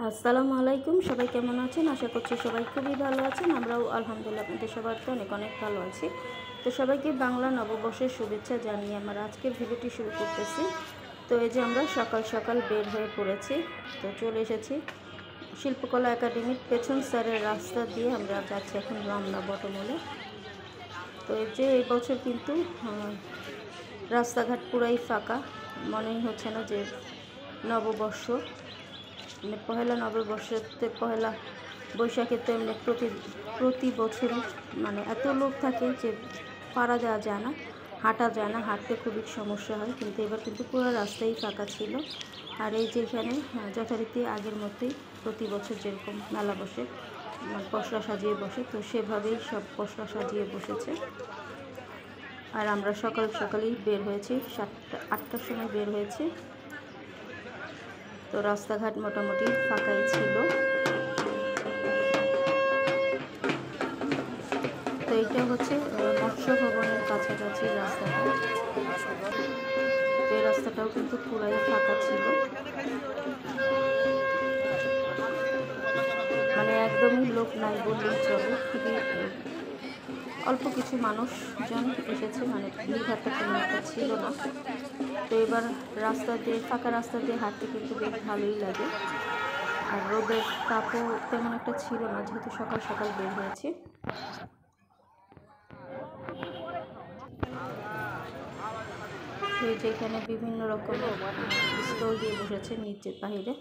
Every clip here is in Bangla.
আসসালামু আলাইকুম। সবাই কেমন আছেন? আশা করছি সবাই খুবই ভালো আছেন। আমরাও আলহামদুলিল্লাহ আপনাদের সবার তো অনেক অনেক ভালো আছি। তো সবাইকে বাংলা নববর্ষের শুভেচ্ছা জানিয়ে আমার আজকের ভিডিওটি শুরু করতেছি। তো এই যে আমরা সকাল সকাল বের হয়ে পড়েছি। তো চলে এসেছি শিল্পকলা একাডেমির পেছন স্যারের রাস্তা দিয়ে আমরা যাচ্ছি এখন রমনা বটমূলে। তো এই যে এই বছর কিন্তু রাস্তাঘাট পুরাই ফাঁকা, মনেই হচ্ছে না যে নববর্ষ, মানে পহেলা নববর্ষতে পহেলা বৈশাখে তো এমনি প্রতি বছরই মানে এত লোক থাকে যে পারা দেওয়া যায় না, হাঁটা যায় না, হাঁটতে খুবই সমস্যা হয়। কিন্তু এবার কিন্তু পুরো রাস্তাই ফাঁকা ছিল। আর এই যে এখানে যথারীতি আগের মতোই প্রতি বছর যেরকম মেলা বসে, মানে পসরা সাজিয়ে বসে, তো সেভাবেই সব পসরা সাজিয়ে বসেছে। আর আমরা সকাল সকালেই বের হয়েছি, 7-8টার সময় বের হয়েছি। তো রাস্তাঘাট মোটামুটি ফাঁকাই ছিল। তো এইটা হচ্ছে মৎস্য ভবনের কাছাকাছি রাস্তাটা। তো এই রাস্তাটাও কিন্তু পুরাই ফাঁকা ছিল, মানে একদমই লোক নাই বললেই চলে। খুবই অল্প কিছু মানুষজন এসেছে, মানে ভিড়ভাড়টা তেমন একটা ছিল না। তো এবার ফাঁকা রাস্তা দিয়ে হাঁটতে কিন্তু বেশ ভালোই লাগে। আর রোদের তাপও তেমন একটা ছিল না, যেহেতু সকাল সকাল বের হয়েছি। এই যে এখানে বিভিন্ন রকমের স্টল দিয়ে বসেছে নিচে বাহিরে।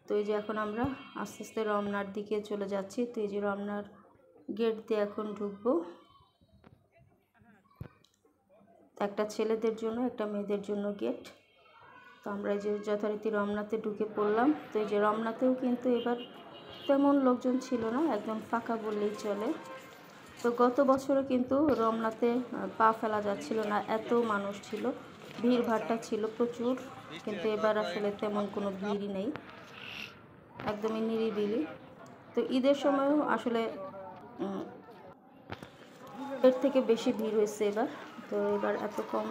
তো এই যে এখন আমরা আস্তে আস্তে রমনার দিকে চলে যাচ্ছি। তো এই যে রমনার গেট দিয়ে এখন ঢুকবো। একটা ছেলেদের জন্য, একটা মেয়েদের জন্য গেট। তো আমরা এই যে যথারীতি রমনাতে ঢুকে পড়লাম। তো এই যে রমনাতেও কিন্তু এবার তেমন লোকজন ছিল না, একদম ফাঁকা বললেই চলে। তো গত বছরও কিন্তু রমনাতে পা ফেলা যাচ্ছিল না, এত মানুষ ছিল, ভিড়ভাড়টা ছিল প্রচুর। কিন্তু এবার আসলে তেমন কোনো ভিড়ই নেই, একদমই নিরিবিলি। তো ঈদের সময়ও আসলে এর থেকে বেশি ভিড় হয়েছে এবার। তো এবার এত কম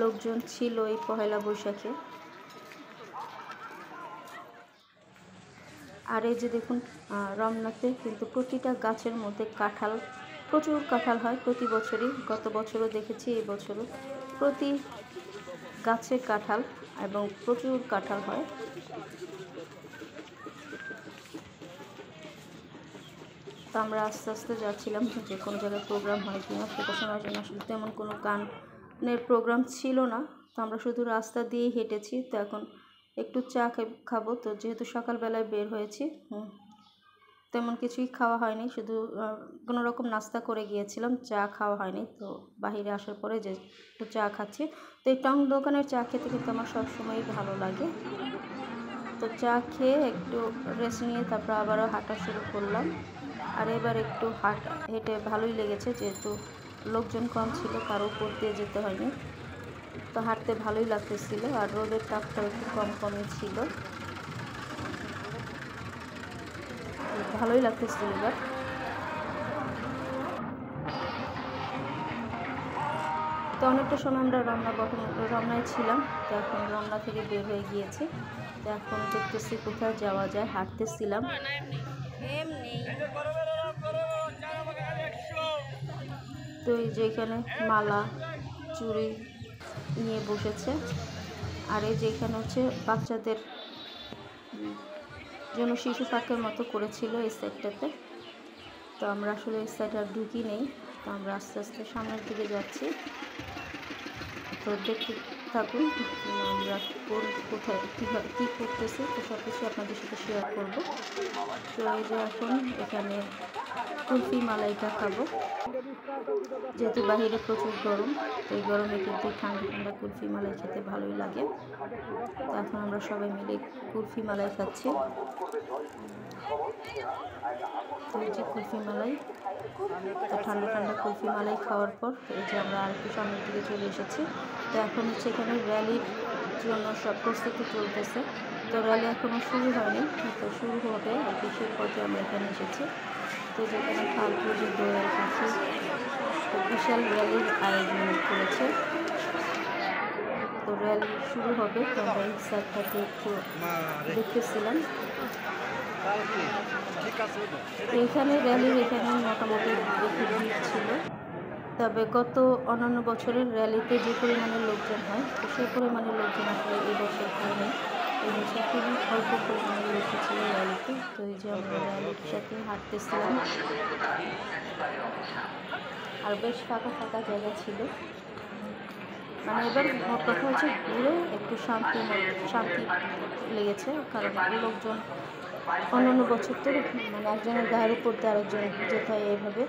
লোকজন ছিল এই পহেলা বৈশাখে। আর এই যে দেখুন, রমনাতে কিন্তু প্রতিটা গাছের মধ্যে কাঁঠাল, প্রচুর কাঁঠাল হয় প্রতি বছরই। গত বছরও দেখেছি, এই বছরও প্রতি গাছে কাঁঠাল, এবং প্রচুর কাঁঠাল হয়। তো আমরা আস্তে আস্তে যাচ্ছিলাম যে কোনো জায়গায় প্রোগ্রাম হয় কিনা, সেটা শোনার জন্য। আসলে তেমন কোনো গানের প্রোগ্রাম ছিল না, তো আমরা শুধু রাস্তা দিয়েই হেঁটেছি। তো এখন একটু চা খাবো। তো যেহেতু সকালবেলায় বের হয়েছি, তেমন কিছুই খাওয়া হয়নি, শুধু কোনো রকম নাস্তা করে গিয়েছিলাম, চা খাওয়া হয়নি। তো বাহিরে আসার পরে যে একটু চা খাচ্ছি। তো এই টং দোকানের চা খেতে কিন্তু আমার সবসময়ই ভালো লাগে। তো চা খেয়ে একটু রেস্ট নিয়ে তারপর আবারও হাঁটা শুরু করলাম। আর এবার একটু হেঁটে ভালোই লেগেছে, যেহেতু লোকজন কম ছিল, কারো উপর দিয়ে যেতে হয়নি। তো হাঁটতে ভালোই লাগতেছিল, আর রোদের তাপটাও একটু কমই ছিল, ভালোই লাগতেছিল এবার। তো অনেকটা সময় আমরা রমনায় ছিলাম। তো এখন রমনা থেকে বের হয়ে গিয়েছি। তো এখন দেখতেছি কোথায় যাওয়া যায়, হাঁটতেছিলাম। তো এই যে এখানে মালা চুড়ি নিয়ে বসেছে। আর এই যে এখানে হচ্ছে বাচ্চাদের জন্য শিশু পার্কের মতো করেছিল এই সাইডটাতে। তো আমরা আসলে এই সাইড আর ঢুকি নেই। তো আমরা আস্তে আস্তে সামনের দিকে যাচ্ছি। তো দেখতে থাকুন আমরা কোথায় কী করতেছি। তো সব কিছু আপনাদের সাথে শেয়ার করব। তো এই যে এখন এখানে কুলফি মালাইটা খাবো, যেহেতু বাহিরে প্রচুর গরম। তো এই গরমে কিন্তু ঠান্ডা ঠান্ডা কুলফি মালাই খেতে ভালোই লাগে। তো এখন আমরা সবাই মিলে কুলফি মালাই খাচ্ছি। তো এই যে কুলফি মালাই, তো ঠান্ডা ঠান্ডা কুলফি মালাই খাওয়ার পর এই যে আমরা আর একটু সামনের দিকে চলে এসেছি। তো এখন হচ্ছে এখানে র্যালির জন্য সব প্রস্তুতি চলতেছে। তো র্যালি এখনও শুরু হয়নি, তো শুরু হবে আর কি, সেই পর্যায়ে আমরা এখানে এসেছি। তো যেখানে ফালতু যে দৌড়াই করছি, তো বিশাল র্যালির আয়োজন করেছে। তো র্যালি শুরু হবে, তো আমরা এই সাইডটাতে একটু দেখতেছিলাম। এইখানে র্যালির এখানে মোটামুটি একটু ভিড় ছিল, তবে গত অন্যান্য বছরের র্যালিতে যে পরিমাণে লোকজন হয় তো সেই পরিমাণে লোকজন আসলে এই বছর হয়নি। এই বছর খুবই অল্প পরিমাণে লোক ছিল র্যালিতে। তো এই যে আমরা র্যালির সাথে হাঁটতেছিলাম, আর বেশ ফাঁকা ফাঁকা জায়গা ছিল। মানে এবার মোট কথা হচ্ছে ঘুরে একটু শান্তি লেগেছে, কারণ লোকজন অন্যান্য বছর তো মানে একজনের গায়ের উপর দিয়ে আরেকজন যেতে হয় এইভাবে,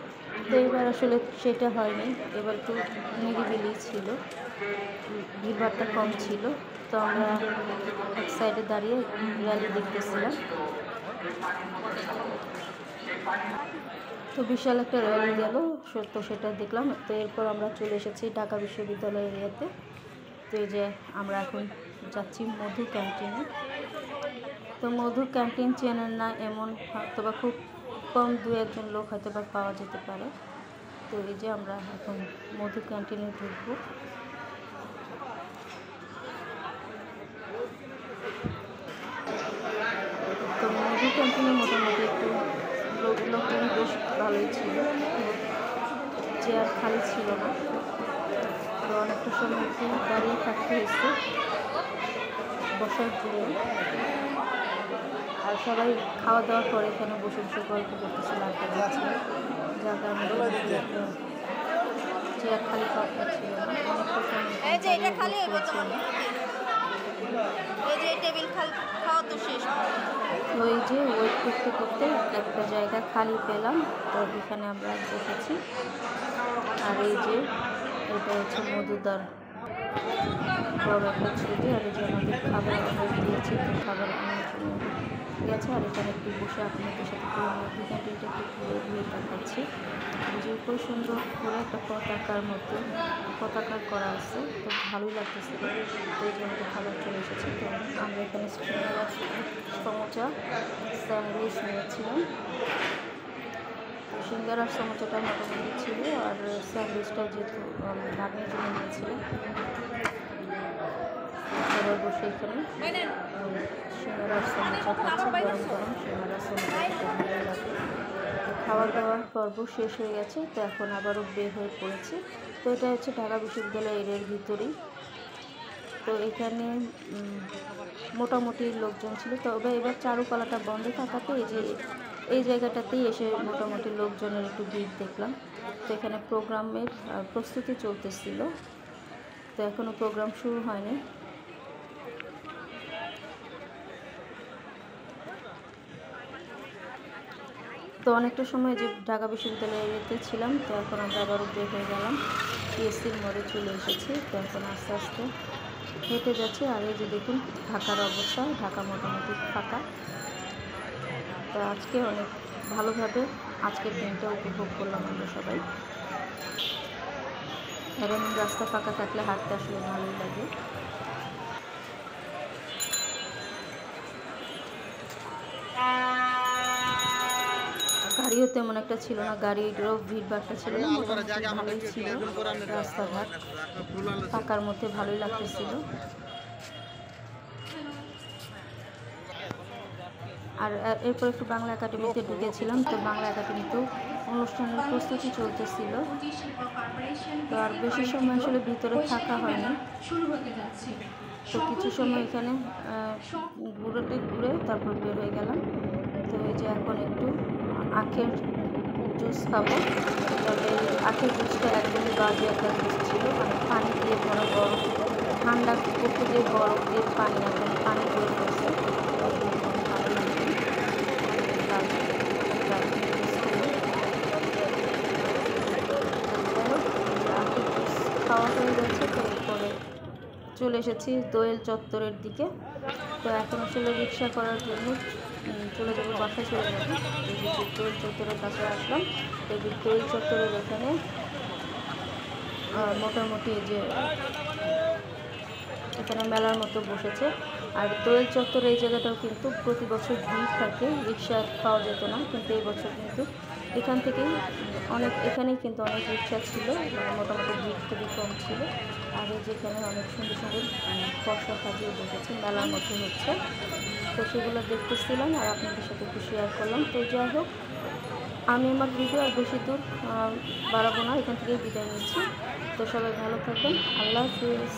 তো এবার আসলে সেটা হয়নি। এবার একটু নিরিবিলি ছিল, ভিড়ভাড়টা কম ছিল। তো আমরা এক সাইডে দাঁড়িয়ে র্যালি দেখতেছিলাম। তো বিশাল একটা র্যালি গেল, তো সেটা দেখলাম। তো এরপর আমরা চলে এসেছি ঢাকা বিশ্ববিদ্যালয় এরিয়াতে। তো এই যে আমরা এখন যাচ্ছি মধু ক্যান্টিনে। তো মধু ক্যান্টিন চেনেন না এমন হয়তো বা খুব কম দু একজন লোক হয়তো বা পাওয়া যেতে পারে। তো এই যে আমরা এখন মধু ক্যান্টিনে ঢুকবো। তো মধু ক্যান্টিনে মোটামুটি একটু লোকজন বেশ ভালোই ছিল, চেয়ার খালি ছিল না। তো অনেকটা সময় একটু দাঁড়িয়ে থাকতে হয়েছে বসার জন্য। আর সবাই খাওয়া দাওয়ার পরে এখানে বসে বসে গল্প করতেছিল, আড্ডা দিচ্ছিল, যার কারণে চেয়ার খালি পাওয়া ছিল না। অনেকটা সময় তো এই যে ওয়েট করতে করতে একটা জায়গা খালি পেলাম, তো এখানে আমরা বসেছি। আর এই যে এটা হচ্ছে মধুদার বড় একটা ছবি, আর এই যে আমাদের খাবার অর্ডার দিয়েছি, তো খাবার আনার জন্য গেছে। আর এখানে একটু বসে আপনাদের সাথে মধু ক্যান্টিনটা একটু ঘুরে ঘুরে দেখাচ্ছি, যে খুব সুন্দর করে একটা পতাকা করা আছে, তো ভালোই লাগতেছিল। তো এই যে আমাদের খাবার চলে এসেছে। তো আমরা এখানে সমোচা স্যান্ডউইচ নিয়েছিলাম। সিঙ্গারার সমোচাটা মোটামুটি ছিল, আর স্যান্ডউইচটা যেহেতু ভাগ্নের জন্য নিয়েছিলাম। সবাই বসে এখানে সিঙ্গারার সমোচা খাচ্ছে, গরম গরম সিঙ্গারার সমোচা খেতে ভালো লাগে। খাওয়া দাওয়ার পর্ব শেষ হয়ে গেছে, তো এখন আবারও বের হয়ে পড়েছি। তো এটা হচ্ছে ঢাকা বিশ্ববিদ্যালয় এরিয়ার ভিতরেই। তো এখানে মোটামুটি লোকজন ছিল, তবে এবার চারুকলাটা বন্ধ থাকাতে এই জায়গাটাতেই এসে মোটামুটি লোকজনের একটু ভিড় দেখলাম। তো এখানে প্রোগ্রামের প্রস্তুতি চলতেছিল, তো এখনও প্রোগ্রাম শুরু হয়নি। তো অনেকটা সময় যে ঢাকা বিশ্ববিদ্যালয় এরিয়াতে ছিলাম, তো এখন আমরা আবারও বের হয়ে গেলাম, পিএসসির মোড়ে চলে এসেছি। তো এখন আস্তে আস্তে হেঁটে যাচ্ছি। আর এই যে দেখুন ঢাকার অবস্থা, ঢাকা মোটামুটি ফাঁকা। তো আজকে অনেক ভালোভাবে আজকের দিনটা উপভোগ করলাম আমরা সবাই। কারণ রাস্তা ফাঁকা থাকলে হাঁটতে আসলে ভালোই লাগে। গাড়িও তেমন একটা ছিল না, গাড়িরও ভিড়ভাড়টা ছিল না, মোটামুটি ভালোই ছিল রাস্তাঘাট, ফাঁকার মধ্যে ভালোই লাগতেছিল। আর এরপর একটু বাংলা একাডেমিতে ঢুকেছিলাম। তো বাংলা একাডেমিতেও অনুষ্ঠানের প্রস্তুতি চলতেছিল, তো আর বেশি সময় আসলে ভিতরে থাকা হয়নি। তো কিছু সময় এখানে ঘুরে তারপর বের হয়ে গেলাম। তো এই যে এখন একটু আখের জুস খাবো। তবে আখের জুসটা একদমই বাজে একটা জুস ছিল, মানে পানি দিয়ে ভরা বরফ, ঠান্ডা করতে দিয়ে বরফ দিয়ে পানি দিয়ে করছে। খাওয়া হয়ে গেছে। তো এরপরে চলে এসেছি দোয়েল চত্বরের দিকে। তো এখন আসলে রিক্সা করার জন্য চলে যাবো, বাসায় চলে যাবো। দোয়েল চত্বরের কাছে আসলাম। তো দোয়েল চত্বরের এখানে মোটামুটি যে এখানে মেলার মতো বসেছে। আর দোয়েল চত্বর এই জায়গাটাও কিন্তু প্রতি বছর ভিড় থাকে, রিক্সা পাওয়া যেত না, কিন্তু এই বছর কিন্তু এখানেই কিন্তু অনেক রিক্সা ছিল, মানে মোটামুটি ভিড় খুবই কম ছিল। আর এই যেখানে অনেক সুন্দর সুন্দর ফসল সাজিয়ে বসেছে, মেলার মধ্যে হচ্ছে। তো তো সেগুলো দেখতেছিলাম আর আপনাদের সাথে একটু শেয়ার করলাম। তো যাই হোক, আমি আমার ভিডিও আর বেশি দূর বাড়াবো না, এখান থেকেই বিদায় নিচ্ছি। তো সবাই ভালো থাকবেন, আল্লাহ হাফিজ।